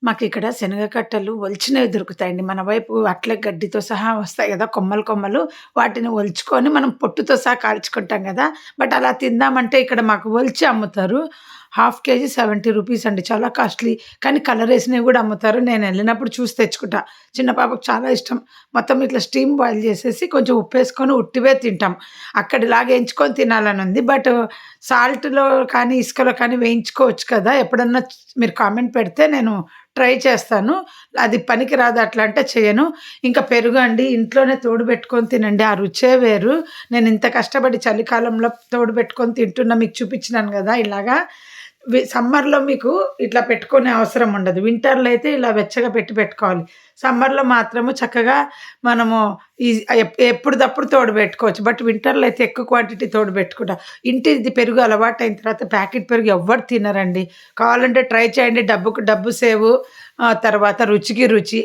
మాకిక్కడ శనగ కట్టలు ఒలిచినవి దొరుకుతాయండి. మన వైపు అట్లే గడ్డితో సహా వస్తాయి గదా! కొమ్మలు, కొమ్మలు. వాటిని ఒలుచుకొని మనం పొట్టుతో సహా కాల్చుకుంటాం గదా! బట్ అలా తిందామంటే ఇక్కడ మాకు ఒలిచి అమ్ముతారు. హాఫ్ కేజీ రూ. 70 అండి. చాలా కాస్ట్‌లీ. కానీ కలరేసినవి గూడా అమ్ముతారు. నేనెళ్ళినప్పుడు చూసి తెచ్చుకుంటా. చిన్న పాపకు చాలా ఇష్టం. మొత్తం ఇట్లా స్టీమ్ బాయిల్ జేసేసి కొంచెం ఉప్పేసుకొని ఉట్టివే తింటాం. అక్కడిలాగా ఎంచుకొని తినాలనుంది. బట్ సాల్ట్‌లో కానీ, ఇసుకలో కానీ వేయించుకోవచ్చు కదా! ఎప్పుడన్నా మీరు కామెంట్ పెడితే నేను ట్రై చేస్తాను. అది పనికిరాదు అట్లా అంటే చేయను. ఇంకా పెరుగు అండి ఇంట్లోనే తోడుబెట్టుకొని తినండి. ఆ రుచే వేరు. నేనింత కష్టపడి చలికాలంలో తోడుబెట్టుకొని తింటున్నా మీకు చూపించినాను గదా! ఇలాగా. సమ్మర్‌లో మీకు ఇట్లా పెట్టుకునే అవసరం ఉండదు. వింటర్‌లో అయితే ఇలా వెచ్చగా పెట్టుకోవాలి. సమ్మర్‌లో మాత్రము చక్కగా మనము ఈ ఎప్పుడుదప్పుడు తోడుబెట్టుకోవచ్చు. బట్ వింటర్‌లో అయితే ఎక్కువ క్వాంటిటీ తోడుబెట్టుకుంటా. ఇంటిది పెరుగు అలవాటయిన తర్వాత ప్యాకెట్ పెరుగు ఎవ్వరు తినరండి. కావాలంటే ట్రై చేయండి. డబ్బుకు డబ్బు సేవు. తర్వాత రుచికి రుచి.